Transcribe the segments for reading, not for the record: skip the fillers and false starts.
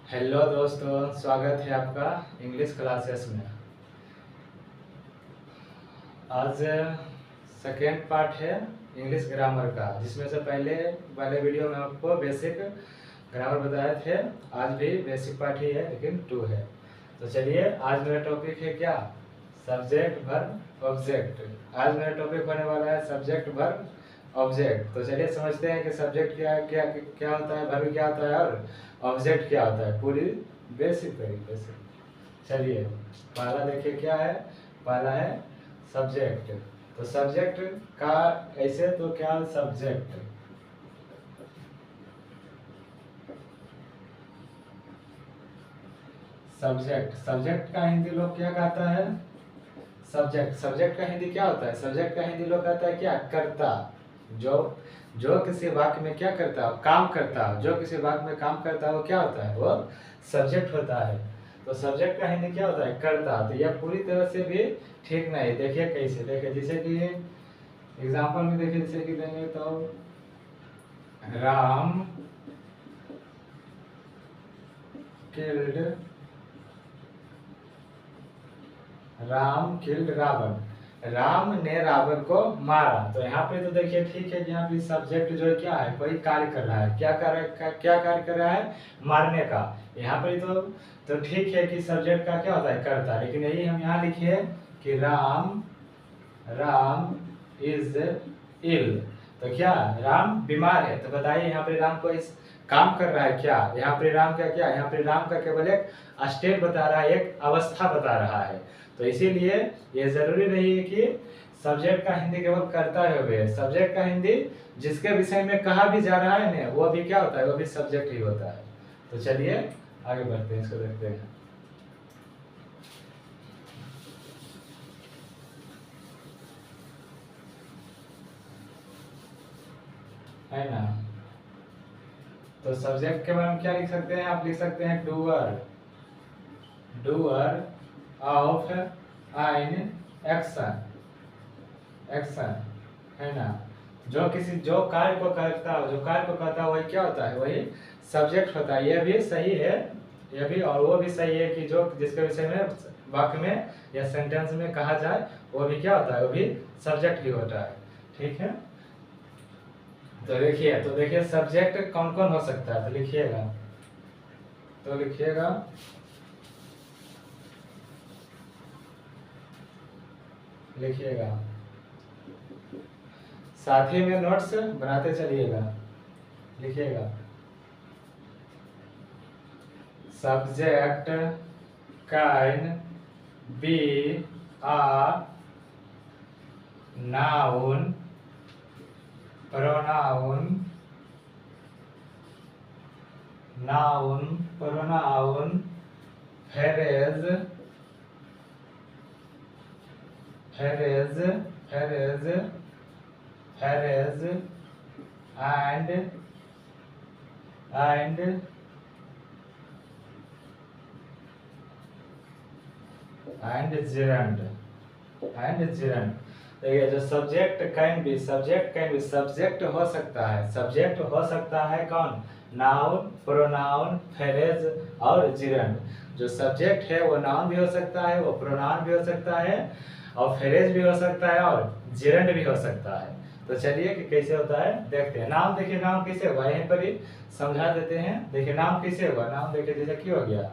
Hello दोस्तों, स्वागत है आपका इंग्लिश क्लासेस में। आज सेकेंड पार्ट है इंग्लिश ग्रामर का, जिसमें से पहले वाले वीडियो में आपको बेसिक ग्रामर बताए थे। आज भी बेसिक पार्ट ही है, लेकिन 2 है। तो चलिए, आज मेरा टॉपिक है क्या? Subject, verb, object. आज मेरा टॉपिक होने वाला है सब्जेक्ट, वर्ब, ऑब्जेक्ट। तो चलिए समझते हैं कि सब्जेक्ट क्या क्या क्या होता है, वर्ब क्या होता है और ऑब्जेक्ट क्या होता है, पूरी बेसिक तरीके से। चलिए, पहला देखिए क्या है। पहला है सब्जेक्ट। तो सब्जेक्ट का ऐसे तो क्या सब्जेक्ट, सब्जेक्ट का हिंदी लोग क्या कहता है? सब्जेक्ट का हिंदी क्या होता है? सब्जेक्ट का हिंदी लोग कहता है क्या? कर्ता। जो किसी वाक्य में क्या करता है? काम करता है। जो किसी वाक्य में काम करता है वो क्या होता है? वो सब्जेक्ट होता है। तो सब्जेक्ट का हिंदी क्या होता है? कर्ता। तो यह पूरी तरह से भी ठीक नहीं। देखिए कैसे, देखिए जैसे कि एग्जाम्पल में देखिए, जैसे कि देंगे तो राम किल्ड रावण। राम ने रावण को मारा। तो यहाँ पे तो देखिए ठीक है कि यहाँ पे सब्जेक्ट जो है क्या है? कोई कार्य कर रहा है। क्या कार्य कर रहा है? मारने का। यहाँ पे तो ठीक है कि सब्जेक्ट का क्या होता है? करता। लेकिन यही हम यहाँ लिखिए कि राम इज इल। तो क्या राम बीमार है? तो बताइए यहाँ पे राम को इस काम कर रहा है क्या? यहाँ पे राम का क्या? यहाँ पे राम का केवल एक स्टेट बता रहा है, एक अवस्था बता रहा है। तो इसीलिए ये जरूरी नहीं है कि सब्जेक्ट का हिंदी केवल करता है। सब्जेक्ट का हिंदी जिसके विषय में कहा भी जा रहा है ना, वो भी क्या होता है? वो भी सब्जेक्ट ही होता है। तो चलिए आगे बढ़ते हैं, इसको देखते हैं। है ना? तो सब्जेक्ट के बारे में क्या लिख सकते हैं? आप लिख सकते हैं डूअर ऑफ एन एक्शन। है ना? जो कार्य को करता है, जो कार्य को करता है, वही क्या होता है? वही सब्जेक्ट होता है। यह भी सही है, यह भी और वो भी सही है कि जो जिसके विषय में वाक्य में या सेंटेंस में कहा जाए, वो भी क्या होता है? वो भी सब्जेक्ट ही होता है। ठीक है? तो देखिए सब्जेक्ट कौन कौन हो सकता है? तो लिखिएगा साथ ही में नोट्स बनाते चलिएगा। लिखिएगा subject can be a noun, pronoun, phrase, and gerund। देखिए, जो सब्जेक्ट कैन बी सब्जेक्ट हो सकता है। सब्जेक्ट हो सकता है कौन? नाउन, प्रोनाउन, फ्रेज और जिरंड। जो सब्जेक्ट है वो नाउन भी हो सकता है, वो प्रोनाउन भी हो सकता है, और फ्रेज भी हो सकता है, और जिरंड भी हो सकता है। तो चलिए कि कैसे होता है देखते हैं। नाम देखिए, नाम कैसे हुआ यहीं पर ही समझा देते हैं। देखिए नाम कैसे हुआ। नाम देखिए जैसे क्यों हो गया?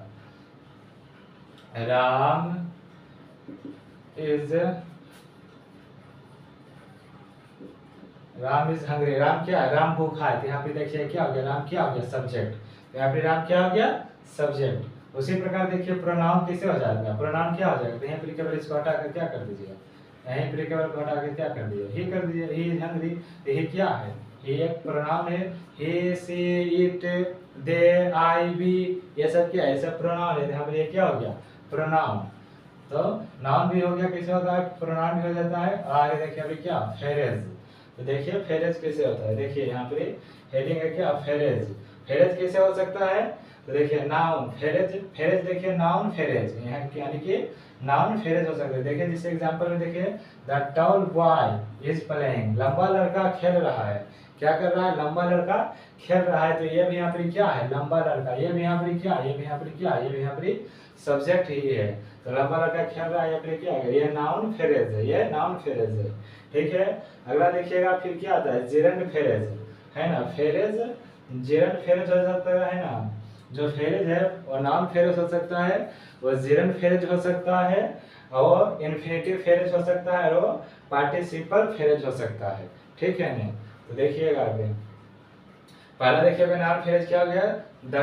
Ram is hungry. राम क्या है? राम भूखा है। तो यहाँ पे देखिए क्या हो गया? राम क्या हो गया? सब्जेक्ट। तो यहाँ पे राम क्या हो गया? सब्जेक्ट। उसी प्रकार देखिए प्रोनाउन कैसे हो जाएगा? प्रोनाउन क्या हो जाएगा? तो यहाँ पे केवल इसको हटा कर क्या कर दीजिए? यहीं पर केवल को हटा कर क्या कर दीजिए? ही कर दीजिए। He is hungry. तो ही क्या है? ही एक प्रोनाउन है। ही, सी, इट, दे, आई, वी, ये सब क्या है? ये सब प्रोनाउन है। यहाँ पे ये क्या हो गया? प्रोनाउन। तो नाउन भी हो गया, कैसे होता है? प्रोनाउन भी हो जाता है। और आगे देखिए अभी क्या? फ्रेज। तो देखिए फ्रेज कैसे होता है? देखिए यहाँ पे हेडिंग है क्या? फ्रेज। फ्रेज कैसे हो सकता है? तो देखिए नाउन फ्रेज देखिए नाउन फ्रेज, यानी कि नाउन फ्रेज हो सकता है। देखिए जिस एग्जांपल में देखिए the tall boy is playing. लंबा लड़का खेल रहा है। क्या कर रहा है, लंबा लड़का खेल रहा है, तो ये भी यहाँ पर क्या है, लंबा लड़का, ये भी यहाँ पर क्या है, ये भी यहाँ पर क्या है, ये भी यहाँ पर सब्जेक्ट ही है। तो लंबा लड़का खेल रहा है, ये फिर क्या है, ये नाउन फ्रेज है, ये नाउन फ्रेज है। ठीक है, अगला देखिएगा फिर क्या आता है, जेरंड फ्रेज, है ना, फ्रेज, जेरंड फ्रेज हो जाता है ना, जो फ्रेज है वो नाउन फ्रेज हो सकता है, वो जेरंड फ्रेज हो सकता है, और इन्फिनेटिव फ्रेज हो सकता है, और पार्टिसिपल फ्रेज हो सकता है। ठीक है ना, तो देखिएगा आगे, पहला देखिए नाउन फ्रेज क्या हो गया, the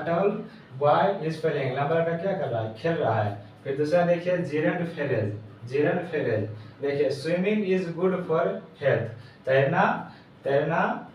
tall boy is playing, लंबा लड़का क्या कर रहा है, खेल रहा है। फिर दूसरा देखिए जेरंड फ्रेज, जेरंड फ्रेज देखिए, swimming is good for health, तैरना, तैरना,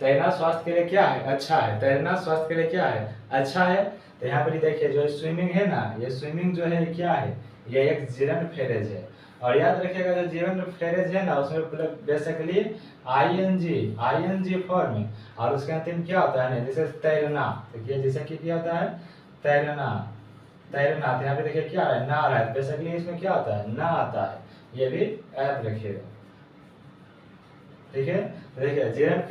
तैरना स्वास्थ्य के लिए क्या है, अच्छा है, तैरना स्वास्थ्य के लिए क्या है, अच्छा है। तो यहाँ पर देखिए जो स्विमिंग है ना, ये स्विमिंग जो है क्या है, ये एक जेरंड फ्रेज है। और याद रखिएगा जो जेरंड फ्रेज है ना, उसमें बेसिकली आईएनजी फॉर्म, और उसके अंतिम क्या होता है ना, जैसे तैरना, देखिए जैसे कि क्या होता है, तैरना, तैरना, तो यहाँ पे देखिए क्या है, ना आ रहा है, बेसिकली इसमें क्या होता है, ना आता है, ये भी याद रखिएगा। ठीक है, देखिए जेरंड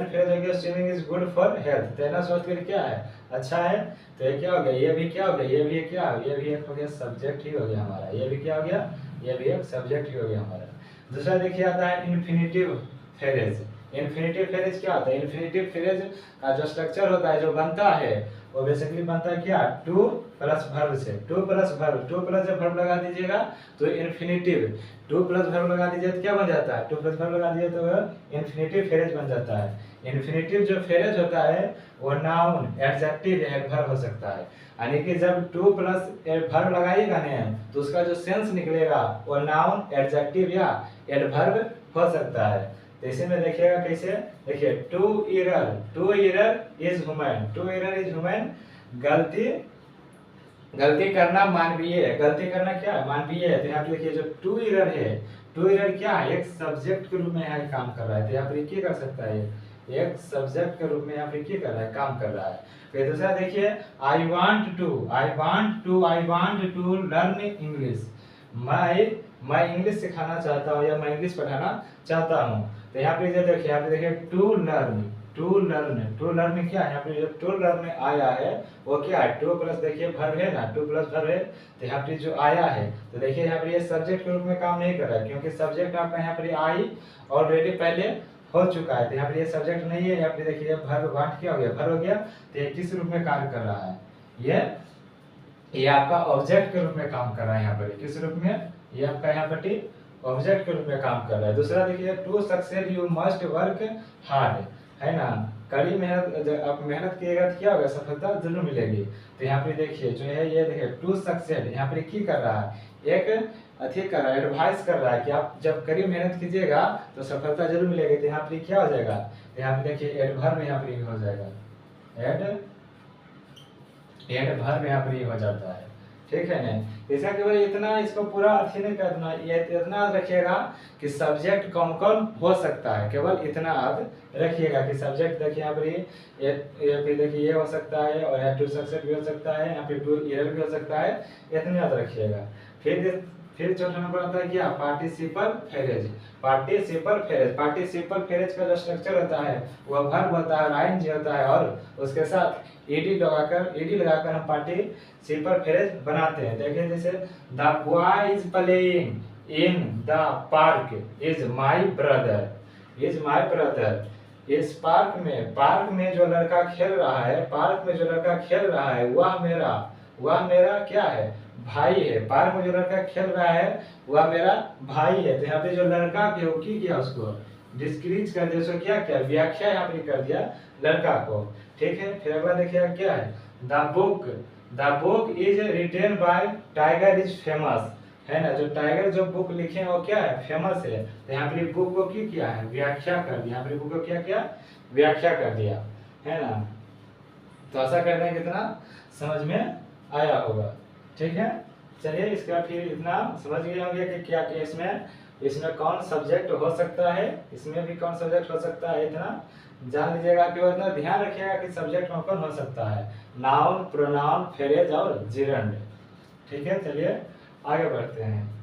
फ्रेज हो गया, swimming is good for health, तैरना स्वास्थ्य के लिए क्या है, अच्छा है। तो ये क्या हो गया, ये भी क्या हो गया, ये भी क्या, ये भी एक हो गया सब्जेक्ट ही हो गया हमारा, ये भी क्या हो गया, ये भी एक सब्जेक्ट ही हो गया हमारा। दूसरा देखिए आता है इन्फिनेटिव फ्रेज। इन्फिनेटिव फ्रेज क्या होता है, इन्फिनेटिव फ्रेज का जो स्ट्रक्चर होता है, जो बनता है, वो बेसिकली बनता है क्या, टू प्लस वर्ब से, two plus verb, two plus जब वर्ब लगा दीजिएगा तो इन्फिनेटिव, टू प्लस वर्ब लगा दीजिए तो क्या बन जाता है, टू प्लस वर्ब लगा दीजिए तो इन्फिनेटिव फ्रेज बन जाता है। इन्फिनेटिव जो फ्रेज होता है वो नाउन, एडजेक्टिव, एडवर्ब हो सकता है, यानी कि जब टू प्लस वर्ब लगाइएगा ना तो उसका जो सेंस निकलेगा वो नाउन, एडजेक्टिव या एडवर्ब हो सकता है। तो इसी में देखिएगा कैसे, देखिए to err is human, to err is human, गलती, गलती करना मानवीय है, गलती करना क्या है, मानवीय है। तो यहाँ पे देखिए जो टू इरर है, टू इरर क्या है, एक सब्जेक्ट के रूप में यहाँ काम कर रहा है, तो यहाँ पर क्या कर सकता है, एक सब्जेक्ट के रूप में यहाँ पे क्या कर रहा है, काम कर रहा है। फिर दूसरा देखिए I want to learn English, मैं इंग्लिश सिखाना चाहता हूँ, या मैं इंग्लिश पढ़ाना चाहता हूँ। तो यहाँ पे देखिए, यहाँ पे देखिए टू लर्न क्या है, यहाँ पे जो टू लर्न आया है वो क्या है, टू प्लस देखिए वर्ब है ना, टू प्लस वर्ब है, तो यहाँ पे जो आया है, तो देखिए यहाँ पे ये सब्जेक्ट के रूप में काम नहीं कर रहा है, क्योंकि सब्जेक्ट आपका यहाँ पर आई ऑलरेडी पहले हो चुका है, तो यहाँ पे ये सब्जेक्ट नहीं है, यहाँ पे देखिए वर्ब वांट क्या हो गया, वर्ब हो गया, तो ये किस रूप में कार्य कर रहा है, ये आपका ऑब्जेक्ट के रूप में काम कर रहा है, यहाँ पर किस रूप में, ये आपका यहाँ पर ऑब्जेक्ट के रूप में काम कर रहा है। दूसरा देखिए to success you must work hard, है ना, कड़ी मेहनत, आप मेहनत कीजिएगा तो क्या होगा, सफलता जरूर मिलेगी। तो यहाँ पे देखिए जो है, ये देखिए टू सक्सेस यहाँ पे की कर रहा है, एक अथी कर रहा है, एडवाइस कर रहा है कि आप जब कड़ी मेहनत कीजिएगा तो सफलता जरूर मिलेगी। तो यहाँ पे क्या हो जाएगा, तो यहाँ पे देखिए एडवर्ब यहाँ पे हो जाएगा, एडवर्ब यहाँ पे हो जाता है। ठीक है ना, इसका केवल इतना, इसको पूरा अच्छी नहीं करना, ये इतना याद रखिएगा कि सब्जेक्ट कौन कौन हो सकता है, केवल इतना याद रखिएगा कि सब्जेक्ट देखिए यहाँ पर ये पे देखिए ये हो सकता है, और यहाँ टू सक्सेस भी हो सकता है, यहाँ पे टू एरर भी हो सकता है, इतना याद रखिएगा। फिर चौथा नंबर आता है क्या, पार्टिसिपल फ्रेज। पार्टिसिपल फ्रेज का जो स्ट्रक्चर होता है वह वर्ब होता है, आईएनजी होता है, और उसके साथ ईडी लगाकर हम पार्टिसिपल फ्रेज बनाते हैं। देखिए जैसे the boy is playing in the park is my brother, इस पार्क में जो लड़का खेल रहा है, वह मेरा क्या है, भाई है। पार्क में जो लड़का खेल रहा है वह मेरा भाई है। तो यहाँ पे जो लड़का के की किया, उसको डिस्क्रीज कर दिया, उसको क्या किया, व्याख्या यहाँ पे कर दिया लड़का को। ठीक है, फिर अगला देखिए क्या है, the book is written by Tiger is famous, है ना, जो टाइगर जो बुक लिखे हैं वो क्या है, फेमस है। तो यहाँ पे बुक को की किया है, व्याख्या कर दिया, यहाँ पे बुक को क्या किया, व्याख्या कर दिया, है ना। तो ऐसा करते हैं, कितना समझ में आया होगा। ठीक है, चलिए इसके बाद फिर इतना समझ गए होंगे कि क्या क्या इसमें कौन सब्जेक्ट हो सकता है, इसमें भी कौन सब्जेक्ट हो सकता है, इतना जान लीजिएगा। केवल इतना ध्यान रखिएगा कि सब्जेक्ट कौन कौन हो सकता है, नाउन, प्रोनाउन, फ्रेज और जिरंड। ठीक है, चलिए आगे बढ़ते हैं।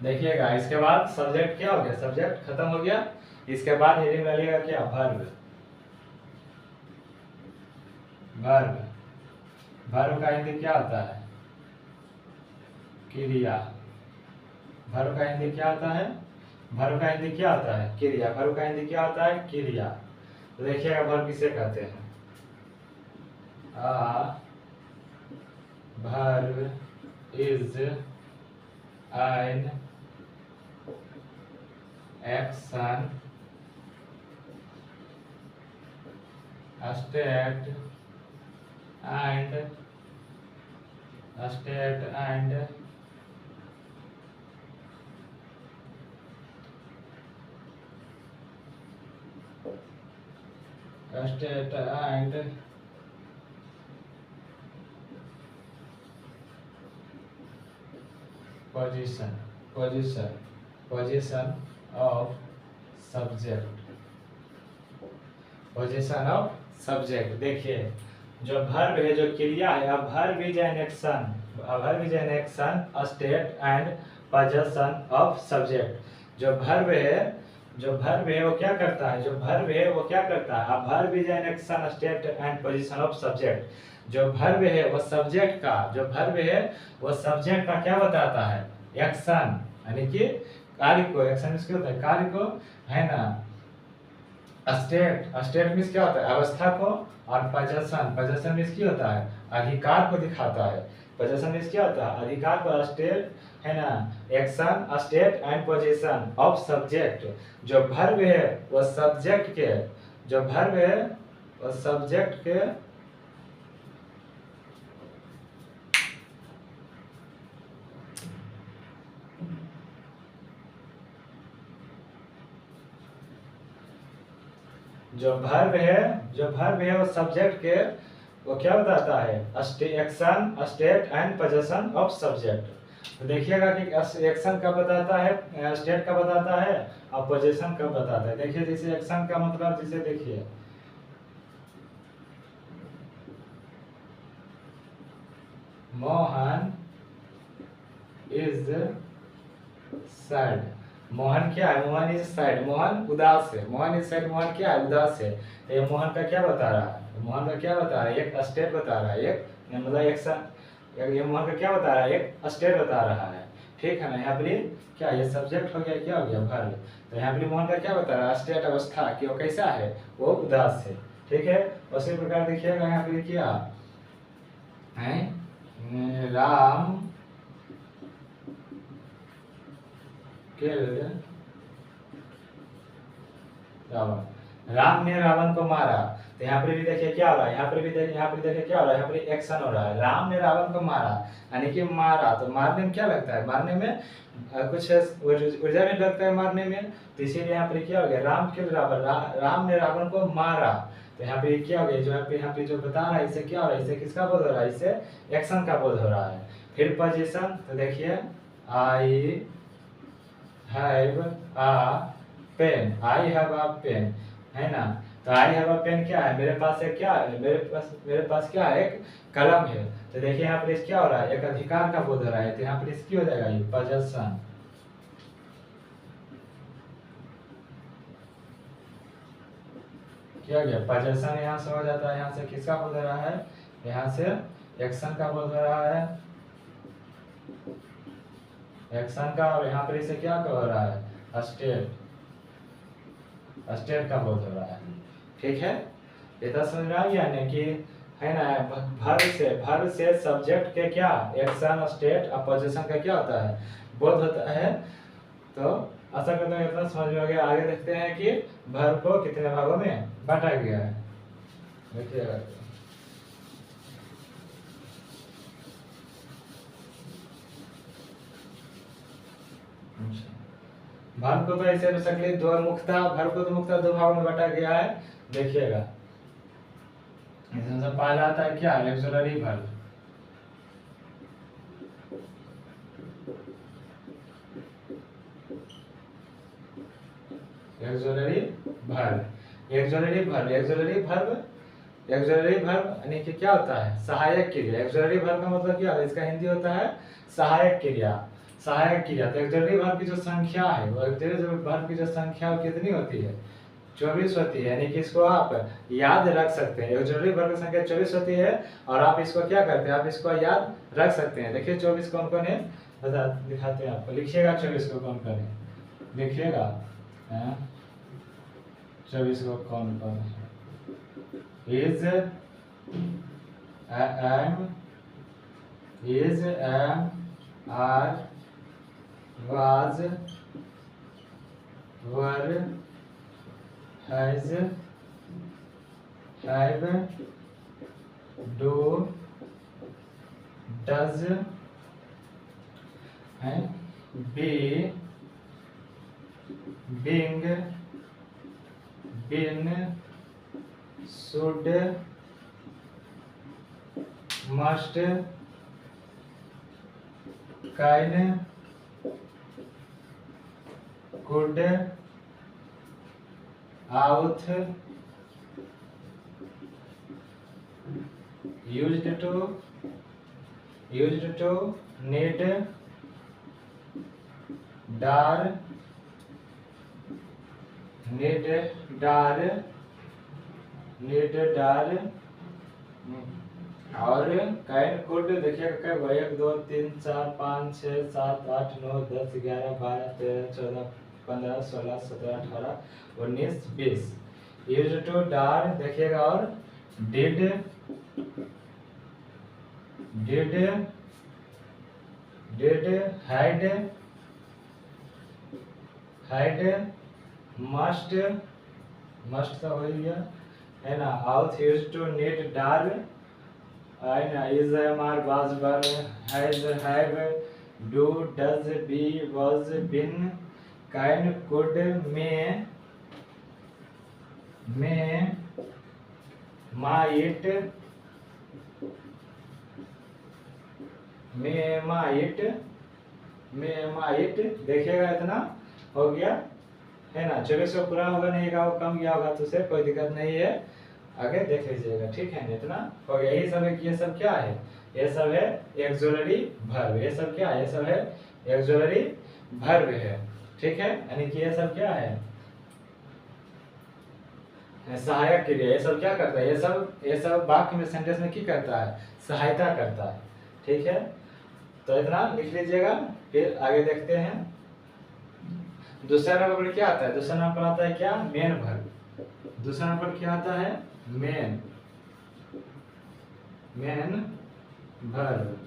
देखिएगा इसके बाद सब्जेक्ट क्या हो गया, सब्जेक्ट खत्म हो गया। इसके बाद हेडिंग डालिएगा क्या, वर्ब। वर्ब, वर्ब का हिंदी क्या होता है, क्रिया। वर्ब का हिंदी क्या होता है, वर्ब का हिंदी क्या होता है, क्रिया। वर्ब का हिंदी क्या होता है, क्रिया। तो देखिएगा वर्ब किसे कहते हैं, आ verb is an action, state and position of subject, position of subject. देखिए जो वर्ब है, जो क्रिया है, अब verb is an action, verb is an action, state and position of subject. जो वर्ब है, जो वर्ब है वो क्या करता है, जो वर्ब है वो क्या करता है, अब verb is an action, state and position of subject. जो वर्ब है वो सब्जेक्ट का, जो वर्ब है वो सब्जेक्ट का क्या बताता है, एक्शन, यानी कि कार्य को, एक्शन इसके होता है कार्य को, है ना। स्टेट, स्टेट मीन्स क्या होता है, अवस्था को, और पोजीशन, पोजीशन मीन्स क्या होता है, अधिकार को दिखाता है। पोजीशन मीन्स क्या होता है, अधिकार को, स्टेट, है ना, action, state and position of subject. जो वर्ब है वो सब्जेक्ट के, जो वर्ब है वो सब्जेक्ट के जो वर्ब है, जो वर्ब है वो सब्जेक्ट के वो क्या बताता है, action, state and position of subject. तो देखिएगा कि एक्शन कब बताता है, स्टेट कब बताता है, और पोजीशन कब बताता है। देखिए जैसे एक्शन का मतलब, जैसे देखिए मोहन इज सैड। मोहन क्या है, मोहन इज सैड, मोहन उदास है, मोहन इज सैड, मोहन क्या है, उदास है। तो ये मोहन का क्या बता रहा है, मोहन का क्या बता रहा है, एक स्टेट बता रहा है, एक मतलब एक्शन, ये मोहन का क्या बता रहा है, एक स्टेट बता रहा है। ठीक है ना। यहाँ पर क्या, ये सब्जेक्ट हो गया, क्या हो गया, वर्ब। तो यहाँ पर मोहन का क्या बता रहा है, स्टेट, अवस्था कि वो कैसा है, वो उदास है। ठीक है। उसी प्रकार देखिएगा यहाँ पर क्या है, राम रावण, राम ने रावण को मारा। तो यहाँ पर भी देखिए क्या हो रहा है, यहाँ पर भी देखिए, यहाँ पर देखिए क्या हो रहा है, यहाँ पर एक्शन हो रहा है, राम ने रावण को मारा, यानी कि मारा। तो मारने में क्या लगता है, मारने में कुछ ऊर्जा भी लगता है मारने में। तो इसीलिए यहाँ पर क्या हो गया, राम के रावण, राम ने रावण को मारा। तो यहाँ पे क्या हो गया, जो यहाँ पे जो बता रहा है, इससे क्या हो रहा है, इससे किसका बोध हो रहा है, इससे एक्शन का बोध हो रहा है। फिर पोजीशन, तो देखिए I have a pen, I have a pen, है ना। तो आई हैव अ पेन क्या है, मेरे पास एक क्या है, मेरे पास क्या है, एक कलम है। तो देखिए यहाँ पर इस क्या हो रहा है, एक अधिकार का बोध हो रहा है। तो यहाँ पर इसकी हो जाएगा ये पोजीशन। क्या गया, पोजीशन यहाँ से हो जाता है, यहाँ से किसका बोध हो रहा है, यहाँ से एक्शन का बोध हो रहा है, एक्शन का। और यहाँ पर इसे क्या हो रहा है, स्टेट, स्टेट का बोध हो रहा है। ठीक है। ये तो समझ में आ गया ना कि, है ना, वर्ब से सब्जेक्ट के क्या, एक्शन, स्टेट और पोजीशन का क्या होता है, बोध होता है। तो आशा करता हूँ इतना समझ में आ गया। आगे देखते हैं कि वर्ब को कितने भागों में बांटा गया है। देखिएगा वर्ब को तो ऐसे बेसिकली दो मुख्यतः, वर्ब को तो मुख्यतः दो भागों में बांटा गया है। देखिएगा इसमें से पहला आता है क्या, auxiliary verb. Auxiliary verb, auxiliary verb, auxiliary verb, auxiliary verb यानी कि क्या होता है, सहायक क्रिया। ऑक्सिलरी वर्ब का मतलब क्या है, इसका हिंदी होता है सहायक क्रिया। सहायक क्रिया, तो ऑक्सिलरी वर्ब की जो संख्या है वो ऑक्सिलरी वर्ब की जो संख्या वो कितनी होती है, 24 होती है। यानी कि इसको आप याद रख सकते हैं, ऑक्सिलरी वर्ब की संख्या 24 होती है और आप इसको क्या करते हैं, आप इसको याद रख सकते हैं। देखिए 24 कौन कौन है, बता दिखाते हैं आपको, लिखिएगा 24 को कौन कौन है, देखिएगा 24 को कौन कौन है। Is am, is, am, are, was, were, has, have, do, does, be, being, been, should, must, kind, could, ought, used to, need, dar, और कैन कुड देखिएगा, 1 2 3 4 5 6 7 8 9 10 11 12 13 14 15 16 17 18 19 20। यूज टू डार देखिएगा, और डिड, हैड, मस्ट तो हो ही गया है ना। Ought used to need dare, है ना। Is, am, are, was, were, has, have, do, does, be, was, been, can, could, may, might, देखिएगा इतना हो गया है ना। 24 को पूरा होगा, नहीं का कम गया होगा तो उसे कोई दिक्कत नहीं है, आगे देख लीजिएगा, ठीक है। इतना हो गया। यही सब है, ये सब क्या है, ये सब है ऑक्सिलरी वर्ब। ये सब क्या है, ये सब है ऑक्सिलरी वर्ब है, ठीक है। यानी कि ये सब क्या है, सहायक क्रिया। ये सब क्या करता है, ये सब वाक्य में, सेंटेंस में क्या करता है, सहायता करता है, ठीक है। तो इतना लिख लीजिएगा, फिर आगे देखते हैं। दूसरा नंबर पर क्या आता है, दूसरा नंबर पर आता है क्या, मेन वर्ब। दूसरा नंबर पर क्या आता है, मेन वर्ब।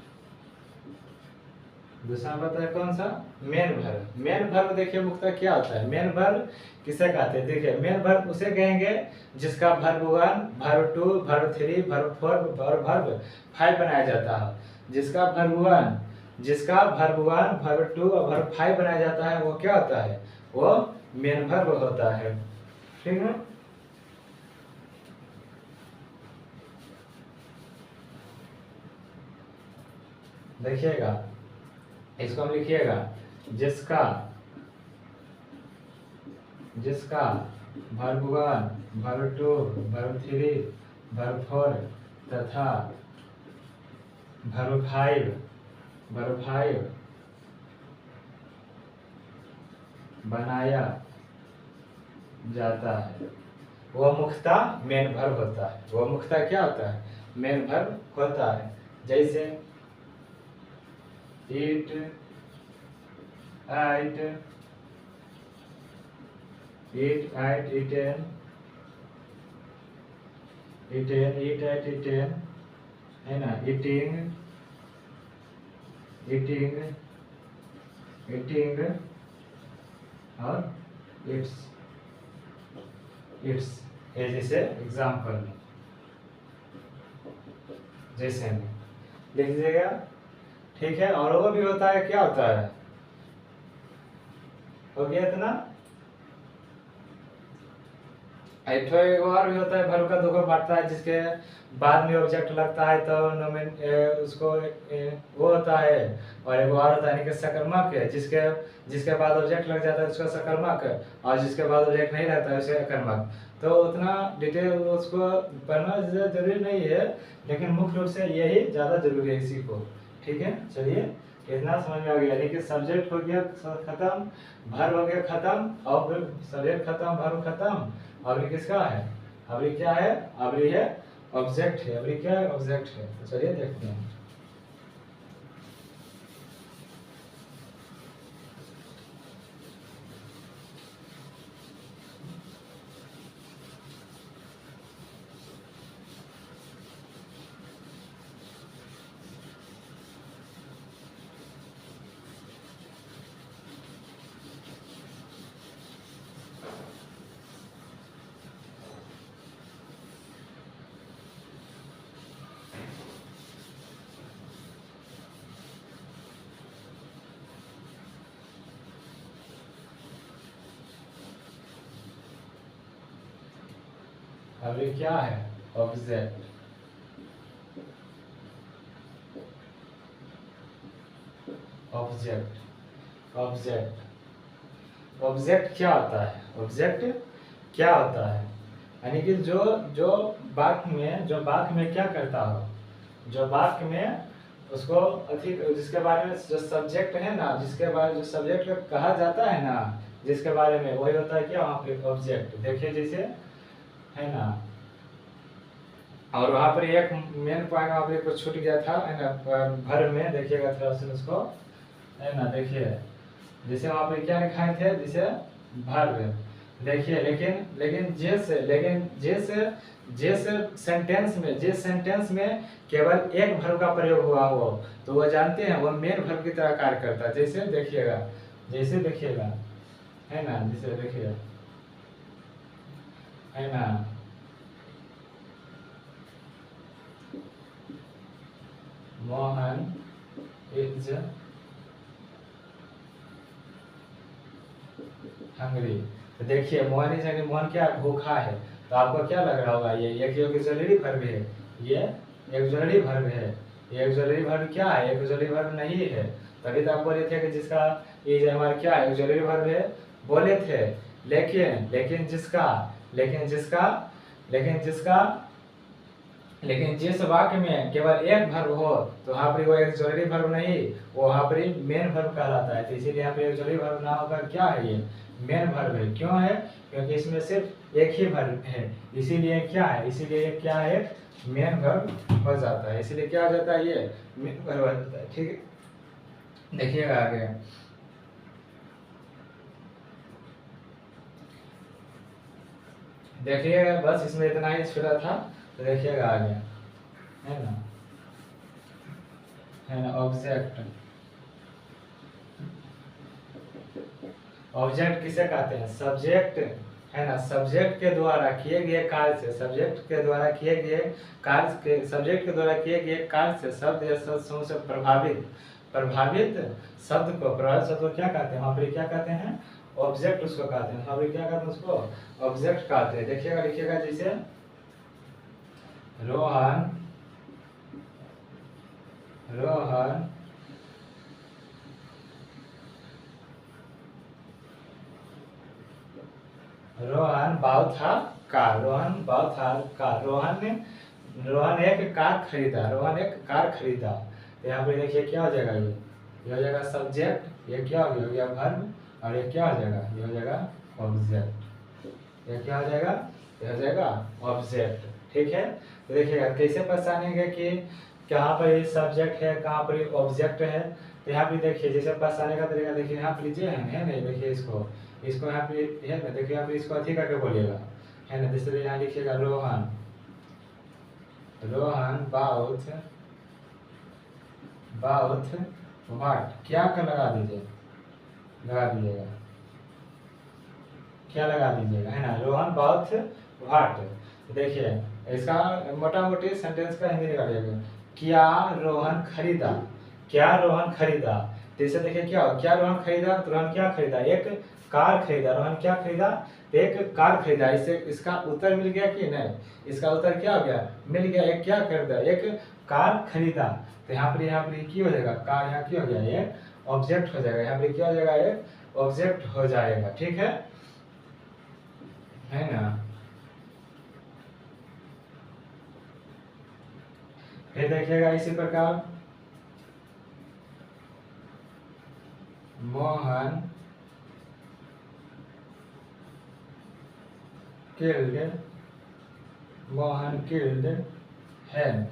दूसरा नंबर है कौन सा, मेन वर्ब। मेन वर्ब देखिए मुख्यतः क्या होता है, मेन वर्ब किसे कहते हैं, देखिए मेन वर्ब उसे कहेंगे जिसका वर्ब 1, वर्ब 2, वर्ब 3, वर्ब 4 और वर्ब 5 बनाया जाता है। जिसका वर्ब 1, वर्ब 2 और वर्ब 5 बनाया जाता है, वो क्या होता है, वो मेन वर्ब होता है, ठीक है। देखिएगा, इसको हम लिखिएगा, जिसका वर्ब 1, वर्ब 2, वर्ब 3, वर्ब 4 तथा वर्ब 5 बनाया जाता है, वो मुख्यतः मेन वर्ब होता है। वो मुख्यतः क्या होता है, मेन वर्ब होता है। जैसे eat, ate, eat, ate, eaten, eat, ate, eaten, है ना। eating, और it's जैसे एग्जाम्पल में, जैसे में लिख दीजिएगा, ठीक है। और वो भी होता है, क्या होता है, हो गया इतना। एक और भी होता है, वर्ब का 2 बांटता है, जिसके बाद में ऑब्जेक्ट लगता है तो उसको वो होता है। और एक और होता है, यानी कि सकर्मक है, जिसके बाद ऑब्जेक्ट लग जाता है उसका सकर्मक, और जिसके बाद ऑब्जेक्ट नहीं रहता है उसे अकर्मक। तो उतना डिटेल उसको पढ़ना जरूरी नहीं है, लेकिन मुख्य रूप से यही ज़्यादा जरूरी है इसी को, ठीक है, चलिए कितना समझ में आ गया। यानी कि सब्जेक्ट हो गया खत्म, वर्ब हो गया खत्म, अब सब्जेक्ट खत्म, वर्ब खत्म, अगली किसका है, अगली क्या है, अगली है ऑब्जेक्ट है, अगली क्या है, ऑब्जेक्ट है। तो चलिए देखते हैं। अगली क्या है, ऑब्जेक्ट। ऑब्जेक्ट ऑब्जेक्ट ऑब्जेक्ट क्या होता है, ऑब्जेक्ट क्या होता है, यानी कि जो जो वाक्य में क्या करता हो, जो वाक्य में उसको अधिक, जिसके बारे में जो सब्जेक्ट है ना, जिसके बारे जो सब्जेक्ट कहा जाता है ना, जिसके बारे में, वही होता है क्या, वहाँ पे ऑब्जेक्ट। देखिए जैसे है ना, और वहाँ पर एक मेन पॉइंट वहाँ पर छूट गया था है ना, भर में देखिएगा थोड़ा सा उसको, है ना, देखिए जैसे वहाँ पे क्या लिखाए थे, जैसे भर देखिए, लेकिन जिस सेंटेंस में केवल एक भर्व का प्रयोग हुआ हो, तो वो जानते हैं वो मेन भर्व की तरह कार्य करता है। जैसे देखिएगा है ना, जैसे देखिए है ना, मोहन इज हंगरी। तो देखिए मोहन इज हंगरी, मोहन क्या भूखा है, तो आपको क्या लग रहा होगा, ये एक ऑक्सिलरी वर्ब है, ये ऑक्सिलरी वर्ब है, ये ऑक्सिलरी वर्ब क्या है, ऑक्सिलरी वर्ब नहीं है। तभी तो आप बोले थे कि जिसका ये हमारा क्या है, ऑक्सिलरी वर्ब है बोले थे, लेकिन जिसका लेकिन जिसका लेकिन जिसका लेकिन जिस वाक्य में केवल एक वर्ब हो, तो वहाँ पर वो ऑक्सिलरी वर्ब नहीं, वो वहाँ पर मेन वर्ब कहलाता है। तो इसीलिए यहाँ पे ऑक्सिलरी वर्ब ना होकर क्या है, ये मेन वर्ब है। क्यों है, क्योंकि इसमें सिर्फ एक ही वर्ब है, इसीलिए क्या है, इसीलिए क्या है, मेन वर्ब हो जाता है। इसीलिए क्या हो जाता है, ये मेन वर्ब हो जाता है। ठीक है, देखिएगा आगे, देखिएगा बस इसमें इतना ही छुड़ा था, तो देखिएगा आगे है ना ऑब्जेक्ट। ऑब्जेक्ट किसे कहते हैं, सब्जेक्ट है ना, सब्जेक्ट के द्वारा किए गए कार्य से, सब्जेक्ट के द्वारा किए गए कार्य से शब्द या शब्द समूह से प्रभावित शब्द को क्या कहते हैं, वहाँ पर क्या कहते हैं, ऑब्जेक्ट उसको कहते हैं। वहाँ पर क्या कहते हैं, उसको ऑब्जेक्ट कहते हैं। देखिएगा लिखिएगा, जैसे रोहन बहुत था कार, रोहन एक कार खरीदा। तो यहाँ पे देखिए क्या हो जाएगा, ये हो जाएगा सब्जेक्ट, ये क्या हो गया वर्ब, और ये क्या हो जाएगा, ये हो जाएगा ऑब्जेक्ट। ये क्या हो जाएगा, ये हो जाएगा ऑब्जेक्ट। ठीक है, तो देखिएगा कैसे पहचानेंगे कि कहाँ पर ये सब्जेक्ट है, कहाँ पर ये ऑब्जेक्ट है। तो यहाँ पे देखिए जैसे पहचाने का तरीका देखिए, यहाँ पे लीजिए है नहीं, देखिए इसको यहाँ पे है ना, देखिए यहाँ पे इसको अथी करके बोलिएगा, है ना, जैसे यहाँ लिखिएगा रोहन बाउथ वाट, क्या का लगा दीजिएगा, क्या लगा दीजिएगा, है ना, रोहन बाउथ वाट। देखिए इसका मोटा मोटी सेंटेंस का हिंदी निकालिएगा, क्या रोहन खरीदा। जैसे देखिए क्या रोहन खरीदा, तो रोहन क्या खरीदा, एक कार खरीदा। रोहन क्या खरीदा, एक कार खरीदा। इससे इसका उत्तर मिल गया कि नहीं, इसका उत्तर क्या हो गया, मिल गया। एक क्या खरीदा, एक कार खरीदा। तो यहाँ पर की हो जाएगा, कार यहाँ की हो गया, ये ऑब्जेक्ट हो जाएगा। यहाँ पर क्या हो जाएगा, ये ऑब्जेक्ट हो जाएगा। ठीक है ना। फिर देखिएगा इसी प्रकार Mohan killed hen. Mohan killed hen.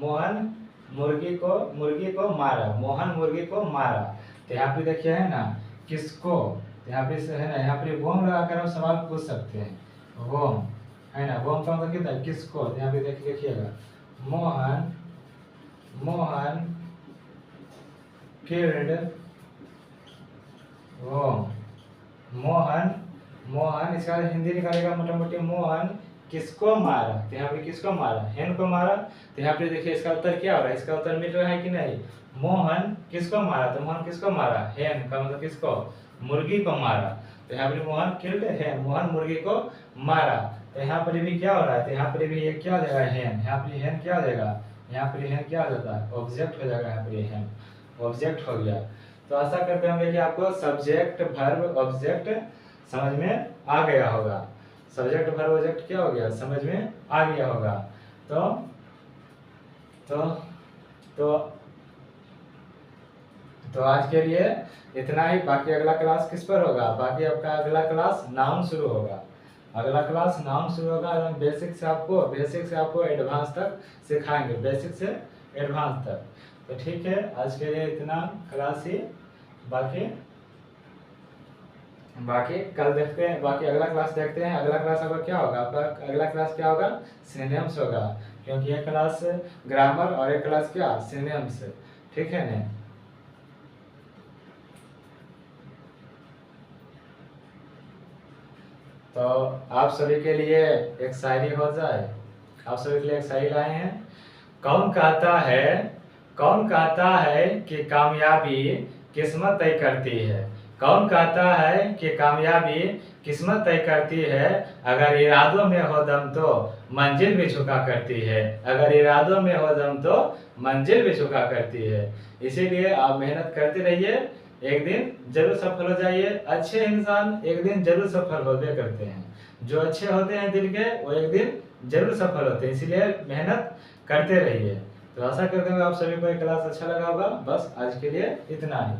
Mohan मुर्गी को मारा। मोहन मुर्गी को मारा। तो यहाँ पे देखिए है ना किसको, यहाँ पे है ना, यहाँ पे वोम लगाकर आप सवाल पूछ सकते हैं। वोम है ना, वोम का मतलब कितना, किसको। तो यहाँ पे देखिएगा मोहन killed वोम। मोहन इसका हिंदी निकालेगा मोटा मोटी, मोहन किसको मारा। तो यहाँ पे किसको मारा, हेन को मारा। तो यहाँ पे देखिए इसका उत्तर क्या हो रहा है, इसका उत्तर मिल रहा है कि नहीं। मोहन किसको मारा, तो मोहन किसको मारा, हेन का मतलब किसको, मुर्गी को मारा। तो यहाँ पे मोहन किल्ड हेन, मोहन मुर्गी को मारा। तो यहाँ पर भी क्या हो रहा है, तो यहाँ पर भी ये क्या हो जाएगा, हेन। यहाँ पर हेन क्या हो जाएगा, यहाँ पर हेन क्या हो जाता है, ऑब्जेक्ट हो जाएगा। यहाँ पर हेन ऑब्जेक्ट हो गया। तो आशा करते होंगे कि आपको सब्जेक्ट वर्ब ऑब्जेक्ट समझ में आ गया होगा। सब्जेक्ट वर्ब ऑब्जेक्ट क्या हो गया, समझ में आ गया होगा। तो आज के लिए इतना ही। बाकी अगला क्लास किस पर होगा, बाकी आपका अगला क्लास नाउन शुरू होगा। अगला क्लास नाउन शुरू होगा। बेसिक से आपको एडवांस तक सिखाएंगे, बेसिक से एडवांस तक। तो ठीक है, आज के लिए इतना क्लास ही। बाकी कल देखते हैं, बाकी अगला क्लास देखते हैं। अगला क्लास आपका क्या होगा, आपका अगला क्लास क्या होगा, सिनोनिम्स होगा। क्योंकि एक क्लास ग्रामर और एक क्लास क्या, सिनोनिम्स। ठीक है ना। तो आप सभी के लिए एक शायरी हो जाए। आप सभी के लिए एक शायरी लाए हैं। कौन कहता है कि कामयाबी किस्मत तय करती है। कौन कहता है कि कामयाबी किस्मत तय करती है। अगर इरादों में हो दम तो मंजिल भी झुका करती है। अगर इरादों में हो दम तो मंजिल भी झुका करती है। इसीलिए आप मेहनत करते रहिए, एक दिन जरूर सफल हो जाइए। अच्छे इंसान एक दिन जरूर सफल होते करते हैं। जो अच्छे होते हैं दिल के, वो एक दिन जरूर सफल होते हैं। इसीलिए मेहनत करते रहिए। तो आशा करते हैं आप सभी को ये क्लास अच्छा लगा होगा। बस आज के लिए इतना ही।